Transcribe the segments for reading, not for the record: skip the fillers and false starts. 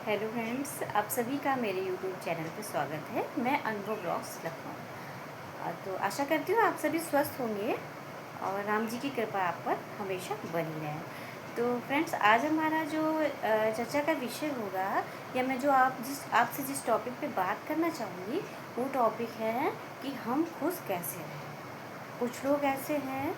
Hello friends, आप सभी का मेरे यूट्यूब चैनल पे स्वागत है। मैं अनुभव ब्लॉग्स लखनऊ। तो आशा करती हूँ आप सभी स्वस्थ होंगे और राम जी की कृपा आप पर हमेशा बनी रहे। तो फ्रेंड्स, आज हमारा जो चर्चा का विषय होगा, या मैं जो आपसे जिस टॉपिक पे बात करना चाहूँगी, वो टॉपिक है कि हम खुश कैसे रहें। कुछ लोग ऐसे हैं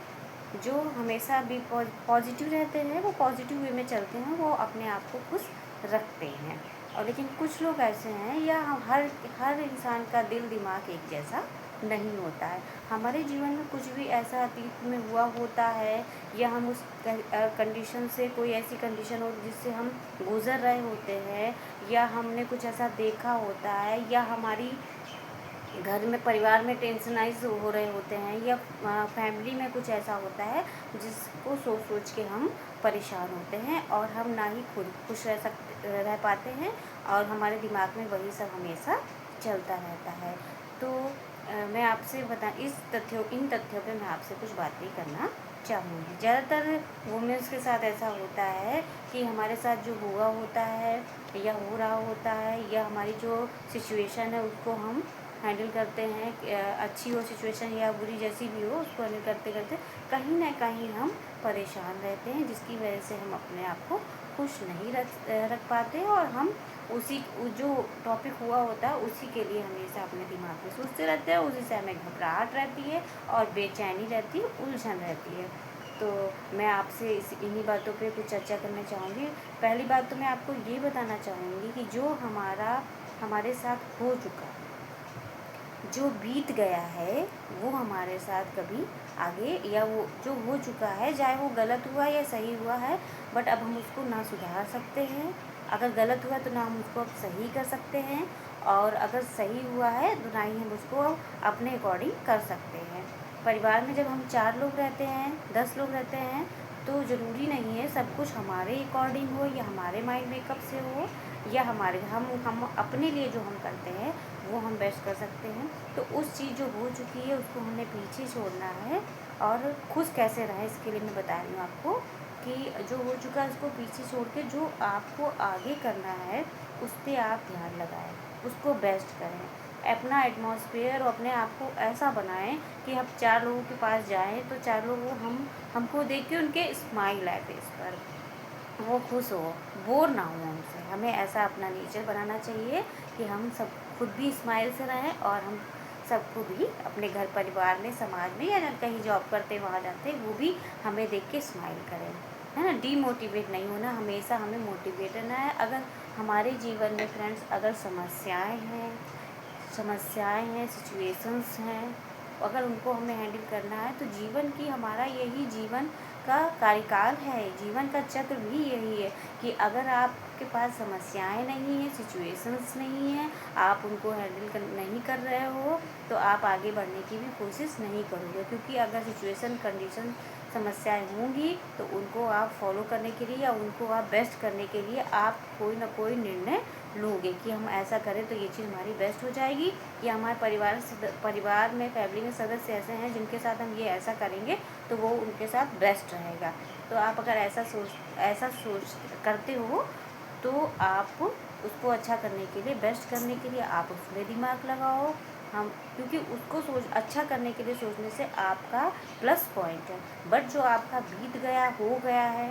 जो हमेशा भी पॉजिटिव रहते हैं, वो पॉजिटिव वे में चलते हैं, वो अपने आप को खुश रखते हैं। और लेकिन कुछ लोग ऐसे हैं, या हर हर इंसान का दिल दिमाग एक जैसा नहीं होता है। हमारे जीवन में कुछ भी ऐसा अतीत में हुआ होता है, या हम उस कंडीशन से, कोई ऐसी कंडीशन हो जिससे हम गुज़र रहे होते हैं, या हमने कुछ ऐसा देखा होता है, या हमारी घर में परिवार में टेंशनाइज हो रहे होते हैं, या फैमिली में कुछ ऐसा होता है जिसको सोच सोच के हम परेशान होते हैं, और हम ना ही खुद खुश रह पाते हैं, और हमारे दिमाग में वही सब हमेशा चलता रहता है। तो मैं आपसे इन तथ्यों पे मैं आपसे कुछ बातें करना चाहूँगी। ज़्यादातर वुमेंस के साथ ऐसा होता है कि हमारे साथ जो हुआ होता है, या हो रहा होता है, या हमारी जो सिचुएशन है उसको हम हैंडल करते हैं, अच्छी हो सिचुएशन या बुरी जैसी भी हो, उसको हैंडल करते करते कहीं ना कहीं हम परेशान रहते हैं, जिसकी वजह से हम अपने आप को खुश नहीं रख पाते हैं, और हम उसी जो टॉपिक हुआ होता है उसी के लिए हमेशा अपने दिमाग में सोचते रहते हैं। उसी से हमें घबराहट रहती है, और बेचैनी रहती है, उलझन रहती है। तो मैं आपसे इन्हीं बातों पे कुछ चर्चा करना चाहूँगी। पहली बात तो मैं आपको ये बताना चाहूँगी कि जो हमारे साथ हो चुका, जो बीत गया है, वो हमारे साथ कभी आगे, या वो जो हो चुका है, चाहे वो गलत हुआ या सही हुआ है, बट अब हम उसको ना सुधार सकते हैं। अगर गलत हुआ तो ना हम उसको अब सही कर सकते हैं, और अगर सही हुआ है तो ना ही हम उसको अपने अकॉर्डिंग कर सकते हैं। परिवार में जब हम 4 लोग रहते हैं, 10 लोग रहते हैं, तो ज़रूरी नहीं है सब कुछ हमारे अकॉर्डिंग हो, या हमारे माइंड मेकअप से हो, या हम अपने लिए जो हम करते हैं वो हम बेस्ट कर सकते हैं। तो उस चीज़ जो हो चुकी है उसको हमने पीछे छोड़ना है, और खुश कैसे रहें इसके लिए मैं बता रही हूँ आपको कि जो हो चुका है उसको पीछे छोड़ के जो आपको आगे करना है उस पर आप ध्यान लगाएं, उसको बेस्ट करें। अपना एटमॉस्फेयर और अपने आप को ऐसा बनाएं कि हम 4 लोगों के पास जाएं तो 4 लोग हमको देख के उनके स्माइल आए फेस पर, वो खुश हो, बोर ना हो हमसे। हमें ऐसा अपना नेचर बनाना चाहिए कि हम सब खुद भी स्माइल से रहें, और हम सबको भी अपने घर परिवार में, समाज में, या कहीं जॉब करते वहाँ जाते वो भी हमें देख के स्माइल करें, है ना। डीमोटिवेट नहीं होना, हमेशा हमें मोटिवेट रहना है। अगर हमारे जीवन में फ्रेंड्स अगर समस्याएं हैं, सिचुएशंस हैं, अगर उनको हमें हैंडल करना है, तो जीवन की हमारा यही जीवन का कार्यकाल है, जीवन का चक्र भी यही है कि अगर आपके पास समस्याएं नहीं हैं, सिचुएशंस नहीं हैं, आप उनको नहीं कर रहे हो, तो आप आगे बढ़ने की भी कोशिश नहीं करोगे। क्योंकि अगर सिचुएशन, कंडीशन, समस्याएं होंगी तो उनको आप फॉलो करने के लिए, या उनको आप बेस्ट करने के लिए आप कोई ना कोई निर्णय लोगे कि हम ऐसा करें तो ये चीज़ हमारी बेस्ट हो जाएगी, या हमारे परिवार में, फैमिली में सदस्य ऐसे हैं जिनके साथ हम ये ऐसा करेंगे तो वो उनके साथ बेस्ट रहेगा। तो आप अगर ऐसा सोच करते हो, तो आप उसको अच्छा करने के लिए, बेस्ट करने के लिए आप उसमें दिमाग लगाओ। हम क्योंकि उसको अच्छा करने के लिए सोचने से आपका प्लस पॉइंट है, बट जो आपका बीत गया, हो गया है,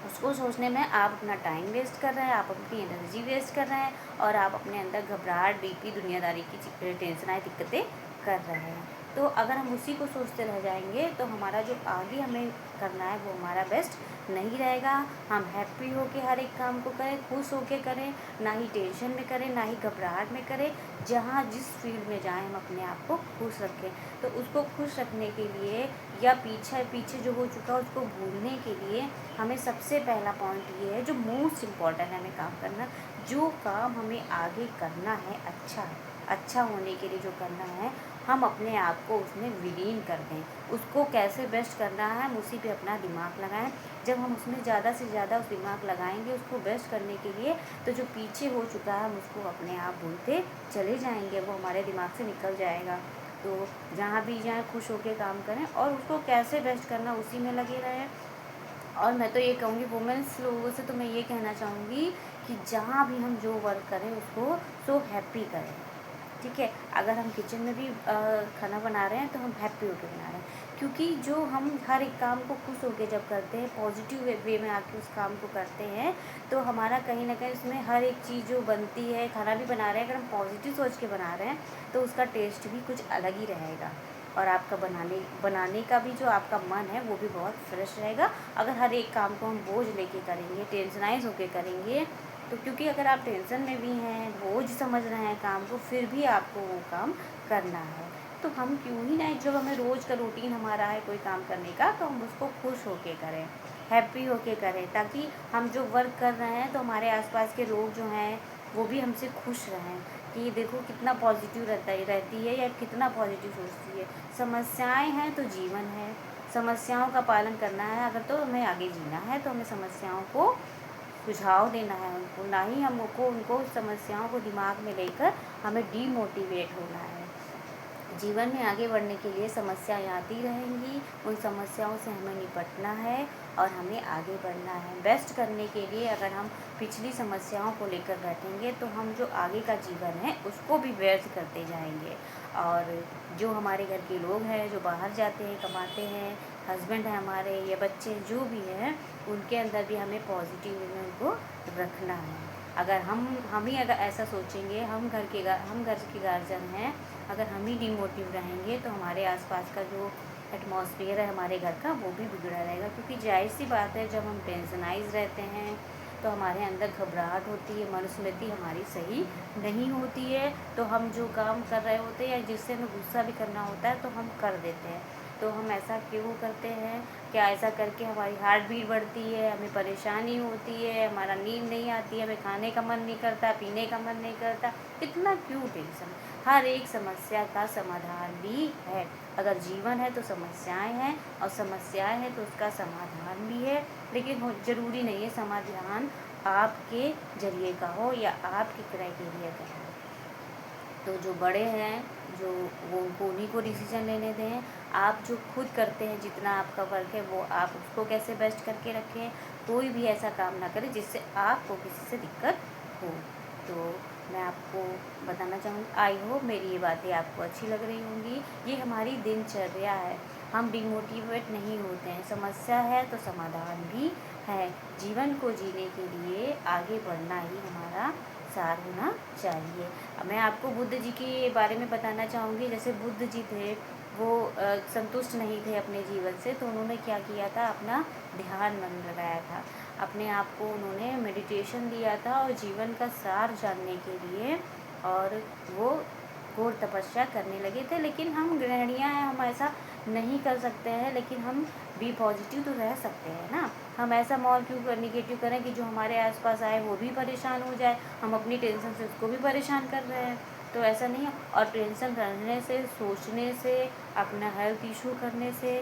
उसको सोचने में आप अपना टाइम वेस्ट कर रहे हैं, आप अपनी एनर्जी वेस्ट कर रहे हैं, और आप अपने अंदर घबराहट, बीपी, दुनियादारी की टेंशनाएँ, दिक्कतें कर रहे हैं। तो अगर हम उसी को सोचते रह जाएंगे तो हमारा जो आगे हमें करना है वो हमारा बेस्ट नहीं रहेगा। हम हैप्पी होके हर एक काम को करें, खुश होके करें, ना ही टेंशन में करें, ना ही घबराहट में करें। जहाँ जिस फील्ड में जाएं हम अपने आप को खुश रखें। तो उसको खुश रखने के लिए, या पीछे पीछे जो हो चुका है उसको भूलने के लिए, हमें सबसे पहला पॉइंट ये है, जो मोस्ट इम्पॉर्टेंट है हमें काम करना, जो काम हमें आगे करना है, अच्छा होने के लिए जो करना है, हम अपने आप को उसमें विलीन कर दें। उसको कैसे बेस्ट करना है हम उसी पे अपना दिमाग लगाएं। जब हम उसमें ज़्यादा से ज़्यादा उस दिमाग लगाएंगे उसको बेस्ट करने के लिए, तो जो पीछे हो चुका है हम उसको अपने आप भूलते चले जाएंगे, वो हमारे दिमाग से निकल जाएगा। तो जहाँ भी जाएँ खुश होकर काम करें, और उसको कैसे बेस्ट करना उसी में लगे रहें। और मैं तो ये कहूँगी वुमेन्स लोगों से, तो मैं ये कहना चाहूँगी कि जहाँ भी हम जो वर्क करें उसको सो हैप्पी करें, ठीक है। अगर हम किचन में भी खाना बना रहे हैं तो हम हैप्पी होकर बना रहे हैं, क्योंकि जो हम हर एक काम को खुश होकर जब करते हैं, पॉजिटिव वे में आके उस काम को करते हैं, तो हमारा कहीं ना कहीं उसमें हर एक चीज़ जो बनती है, खाना भी बना रहे हैं, अगर हम पॉजिटिव सोच के बना रहे हैं तो उसका टेस्ट भी कुछ अलग ही रहेगा। और आपका बनाने का भी जो आपका मन है वो भी बहुत फ्रेश रहेगा। अगर हर एक काम को हम बोझ लेके करेंगे, टेंशनाइज होके करेंगे, तो क्योंकि अगर आप टेंशन में भी हैं, बोझ समझ रहे हैं काम को, फिर भी आपको वो काम करना है, तो हम क्यों ही ना, जब हमें रोज़ का रूटीन हमारा है कोई काम करने का, तो हम उसको खुश होके करें, हैप्पी होके करें, ताकि हम जो वर्क कर रहे हैं तो हमारे आसपास के लोग जो हैं वो भी हमसे खुश रहें कि देखो कितना पॉजिटिव रहती है या कितना पॉजिटिव सोचती है। समस्याएं हैं तो जीवन है, समस्याओं का पालन करना है, अगर तो हमें आगे जीना है तो हमें समस्याओं को सुझाव देना है उनको, ना ही हमको उनको समस्याओं को दिमाग में लेकर हमें डीमोटिवेट होना है। जीवन में आगे बढ़ने के लिए समस्याएं आती रहेंगी, उन समस्याओं से हमें निपटना है और हमें आगे बढ़ना है। बेस्ट करने के लिए अगर हम पिछली समस्याओं को लेकर बैठेंगे तो हम जो आगे का जीवन है उसको भी व्यर्थ करते जाएंगे। और जो हमारे घर के लोग हैं जो बाहर जाते हैं, कमाते हैं, हस्बैंड है हमारे या बच्चे जो भी हैं, उनके अंदर भी हमें पॉजिटिव वे में उनको रखना है। अगर हम ही अगर ऐसा सोचेंगे, हम घर के गार्जियन हैं, अगर हम ही डिमोटिव रहेंगे तो हमारे आसपास का जो एटमॉस्फेयर है हमारे घर का वो भी बिगड़ा रहेगा। क्योंकि जाहिर सी बात है, जब हम टेंशनाइज रहते हैं तो हमारे अंदर घबराहट होती है, मनुस्मृति हमारी सही नहीं होती है, तो हम जो काम कर रहे होते हैं या जिससे हमें गुस्सा भी करना होता है तो हम कर देते हैं। तो हम ऐसा क्यों करते हैं? क्या ऐसा करके हमारी हार्ट बीट बढ़ती है, हमें परेशानी होती है, हमारा नींद नहीं आती है, हमें खाने का मन नहीं करता, पीने का मन नहीं करता, इतना क्यों टेंशन? हर एक समस्या का समाधान भी है। अगर जीवन है तो समस्याएं हैं, और समस्याएं हैं तो उसका समाधान भी है। लेकिन ज़रूरी नहीं है समाधान आपके जरिए का हो या आपके क्राइटेरिया का हो। तो जो बड़े हैं, जो वो उनको उन्हीं को डिसीजन लेने दें। आप जो खुद करते हैं, जितना आपका वर्क है वो आप उसको कैसे बेस्ट करके रखें। कोई भी ऐसा काम ना करें जिससे आपको किसी से दिक्कत हो। तो मैं आपको बताना चाहूँगी, आई होप मेरी ये बातें आपको अच्छी लग रही होंगी। ये हमारी दिनचर्या है, हम डिमोटिवेट नहीं होते हैं। समस्या है तो समाधान भी है। जीवन को जीने के लिए आगे बढ़ना ही हमारा सार होना चाहिए। मैं आपको बुद्ध जी के बारे में बताना चाहूँगी। जैसे बुद्ध जी थे, वो संतुष्ट नहीं थे अपने जीवन से, तो उन्होंने क्या किया था, अपना ध्यान मन लगाया था, अपने आप को उन्होंने मेडिटेशन दिया था और जीवन का सार जानने के लिए, और वो घोर तपस्या करने लगे थे। लेकिन हम गृहिणियाँ हैं, हम ऐसा नहीं कर सकते हैं, लेकिन हम बी पॉजिटिव तो रह सकते हैं ना। हम ऐसा मॉल क्यों निगेटिव करें कि जो हमारे आसपास आए वो भी परेशान हो जाए, हम अपनी टेंशन से उसको भी परेशान कर रहे हैं, तो ऐसा नहीं है। और टेंशन रहने से, सोचने से, अपना हेल्थ इशू करने से,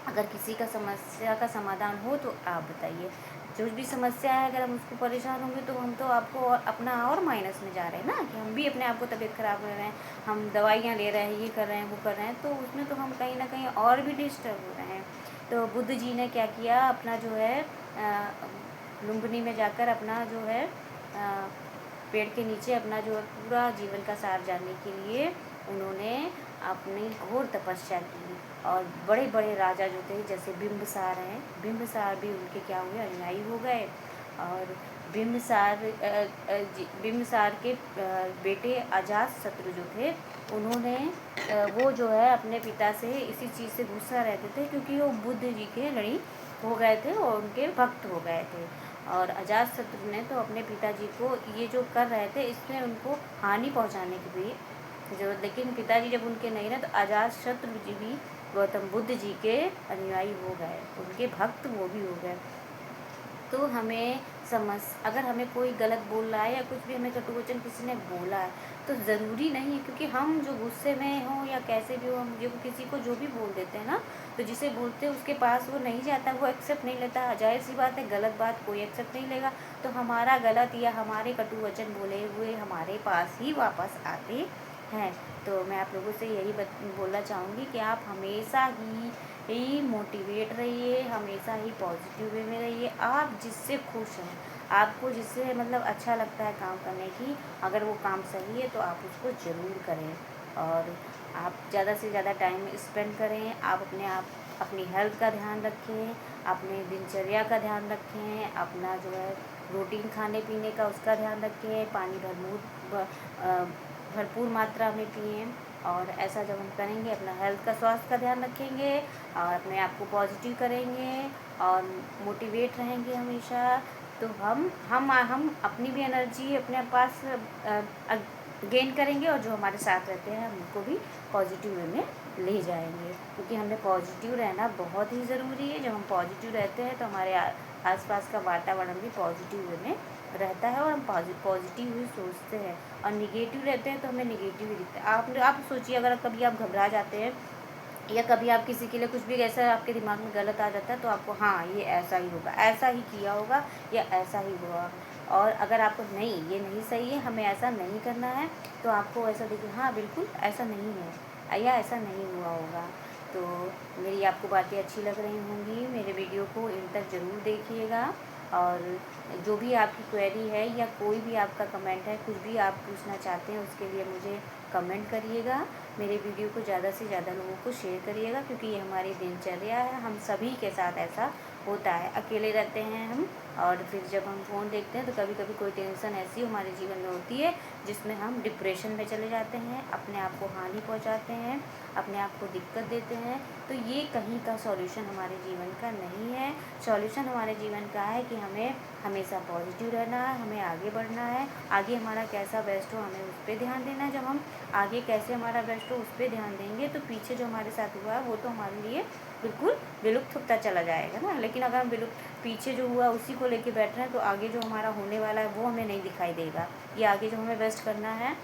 अगर किसी का समस्या का समाधान हो तो आप बताइए। जो भी समस्या है, अगर हम उसको परेशान होंगे तो हम तो आपको और अपना और माइनस में जा रहे हैं ना, कि हम भी अपने आप को तबीयत ख़राब कर रहे हैं, हम दवाइयाँ ले रहे हैं, ये कर रहे हैं, वो कर रहे हैं, तो उसमें तो हम कहीं ना कहीं और भी डिस्टर्ब हो रहे हैं। तो बुद्ध जी ने क्या किया, अपना जो है लुम्बिनी में जाकर अपना जो है पेड़ के नीचे अपना जो है पूरा जीवन का सार जानने के लिए उन्होंने अपनी घोर तपस्या की। और बड़े बड़े राजा जो थे, जैसे बिम्बसार हैं, बिम्बसार भी उनके क्या हुए, अनुयायी हो गए। और बिम्बसार के बेटे अजातशत्रु जो थे, उन्होंने वो जो है अपने पिता से इसी चीज़ से गुस्सा रहते थे, क्योंकि वो बुद्ध जी के लड़ी हो गए थे और उनके भक्त हो गए थे। और अजातशत्रु ने तो अपने पिताजी को ये जो कर रहे थे इसमें उनको हानि पहुंचाने की भी जरूरत, लेकिन पिताजी जब उनके नहीं रहे तो अजातशत्रु जी भी गौतम बुद्ध जी के अनुयायी हो गए, उनके भक्त वो भी हो गए। तो हमें अगर हमें कोई गलत बोल रहा है या कुछ भी हमें कटु वचन किसी ने बोला है, तो ज़रूरी नहीं है, क्योंकि हम जो गुस्से में हों या कैसे भी हो, हम जो किसी को जो भी बोल देते हैं ना, तो जिसे बोलते हैं उसके पास वो नहीं जाता, वो एक्सेप्ट नहीं लेता। जाहिर सी बात है, गलत बात कोई एक्सेप्ट नहीं लेगा, तो हमारा गलत या हमारे कटु वचन बोले हुए हमारे पास ही वापस आते हैं। तो मैं आप लोगों से यही बोलना चाहूँगी कि आप हमेशा ही ही मोटिवेट रहिए, हमेशा ही पॉजिटिव वे में रहिए। आप जिससे खुश हैं, आपको जिससे मतलब अच्छा लगता है काम करने की, अगर वो काम सही है तो आप उसको ज़रूर करें। और आप ज़्यादा से ज़्यादा टाइम स्पेंड करें। आप अपनी हेल्थ का ध्यान रखें, अपने दिनचर्या का ध्यान रखें, अपना जो है रूटीन खाने पीने का उसका ध्यान रखें, पानी भरपूर मात्रा में पिएँ। और ऐसा जब हम करेंगे, अपना हेल्थ का, स्वास्थ्य का ध्यान रखेंगे और अपने आप को पॉजिटिव करेंगे और मोटिवेट रहेंगे हमेशा, तो हम अपनी भी एनर्जी अपने पास गेन करेंगे और जो हमारे साथ रहते हैं हम उनको भी पॉजिटिव वे में ले जाएंगे। क्योंकि हमें पॉजिटिव रहना बहुत ही ज़रूरी है। जब हम पॉजिटिव रहते हैं तो हमारे आसपास का वातावरण भी पॉजिटिव वे में रहता है और हम पॉजिटिव ही सोचते हैं। और निगेटिव रहते हैं तो हमें निगेटिव ही दिखता है। आप सोचिए, अगर कभी आप घबरा जाते हैं या कभी आप किसी के लिए कुछ भी ऐसा आपके दिमाग में गलत आ जाता है, तो आपको हाँ ये ऐसा ही होगा, ऐसा ही किया होगा या ऐसा ही हुआ। और अगर आपको नहीं, ये नहीं सही है, हमें ऐसा नहीं करना है, तो आपको ऐसा देखिए हाँ बिल्कुल ऐसा नहीं है या ऐसा नहीं हुआ होगा। तो मेरी आपको बातें अच्छी लग रही होंगी, मेरे वीडियो को इन तक ज़रूर देखिएगा। और जो भी आपकी क्वेरी है या कोई भी आपका कमेंट है, कुछ भी आप पूछना चाहते हैं, उसके लिए मुझे कमेंट करिएगा। मेरे वीडियो को ज़्यादा से ज़्यादा लोगों को शेयर करिएगा, क्योंकि ये हमारी दिनचर्या है। हम सभी के साथ ऐसा होता है, अकेले रहते हैं हम, और फिर जब हम फ़ोन देखते हैं तो कभी कभी कोई टेंशन ऐसी हमारे जीवन में होती है जिसमें हम डिप्रेशन में चले जाते हैं, अपने आप को हानि पहुंचाते हैं, अपने आप को दिक्कत देते हैं। तो ये कहीं का सॉल्यूशन हमारे जीवन का नहीं है। सॉल्यूशन हमारे जीवन का है कि हमें हमेशा पॉजिटिव रहना है, हमें आगे बढ़ना है। आगे हमारा कैसा बेस्ट हो, हमें उस पर ध्यान देना है। जब हम आगे कैसे हमारा बेस्ट हो उस पर ध्यान देंगे, तो पीछे जो हमारे साथ हुआ है वो तो हमारे लिए बिल्कुल विलुप्त होता चला जाएगा ना। लेकिन अगर हम पीछे जो हुआ उसी को लेके बैठ रहे हैं, तो आगे जो हमारा होने वाला है वो हमें नहीं दिखाई देगा। ये आगे जो हमें बेस्ट करना है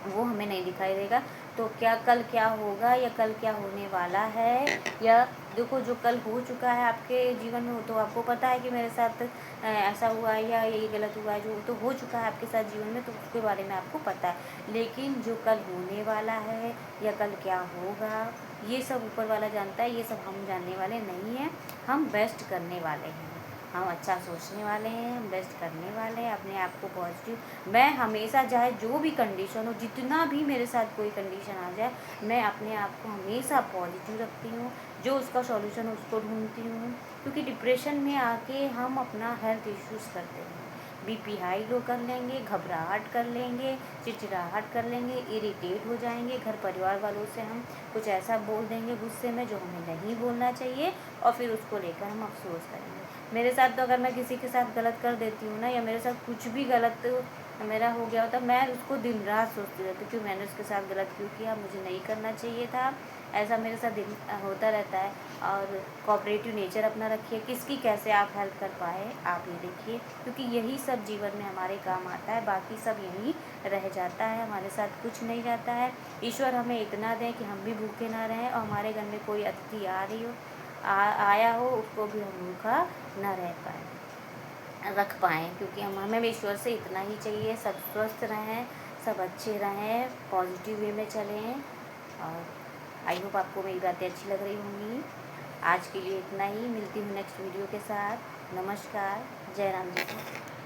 वो हमें नहीं दिखाई देगा। तो कल क्या होगा या कल क्या होने वाला है, या देखो जो कल हो चुका है आपके जीवन में, तो आपको पता है कि मेरे साथ ऐसा हुआ है या ये गलत हुआ है, जो तो हो चुका है आपके साथ जीवन में, तो उसके बारे में आपको पता है। लेकिन जो कल होने वाला है या कल क्या होगा, ये सब ऊपर वाला जानता है, ये सब हम जानने वाले नहीं हैं। हम बेस्ट करने वाले हैं, हम अच्छा सोचने वाले हैं, हम बेस्ट करने वाले हैं, अपने आप को पॉजिटिव। मैं हमेशा, चाहे जो भी कंडीशन हो, जितना भी मेरे साथ कोई कंडीशन आ जाए, मैं अपने आप को हमेशा पॉजिटिव रखती हूँ। जो उसका सॉल्यूशन है उसको ढूंढती हूँ। क्योंकि डिप्रेशन में आके हम अपना हेल्थ इश्यूज़ करते हैं, बीपी हाई लो कर लेंगे, घबराहट कर लेंगे, चिड़चिड़ाहट कर लेंगे, इरिटेट हो जाएंगे, घर परिवार वालों से हम कुछ ऐसा बोल देंगे गुस्से में जो हमें नहीं बोलना चाहिए, और फिर उसको लेकर हम अफसोस करेंगे। मेरे साथ तो अगर मैं किसी के साथ गलत कर देती हूँ ना, या मेरे साथ कुछ भी गलत मेरा हो गया होता, मैं उसको दिन रात सोचती रहती हूँ कि मैंने उसके साथ गलत क्यों किया, मुझे नहीं करना चाहिए था। ऐसा मेरे साथ दिन होता रहता है। और कोऑपरेटिव नेचर अपना रखिए, किसकी कैसे आप हेल्प कर पाए आप ये देखिए, क्योंकि यही सब जीवन में हमारे काम आता है। बाकी सब यहीं रह जाता है, हमारे साथ कुछ नहीं जाता है। ईश्वर हमें इतना दें कि हम भी भूखे ना रहें, और हमारे घर में कोई अतिथि आ रही हो, आया हो, उसको भी हम भूखा ना रख पाएँ। क्योंकि हमें ईश्वर से इतना ही चाहिए, सब स्वस्थ रहें, सब अच्छे रहें, पॉजिटिव वे में चलें। और आई होप आपको मेरी बातें अच्छी लग रही होंगी। आज के लिए इतना ही, मिलती हूँ नेक्स्ट वीडियो के साथ। नमस्कार, जय राम जी।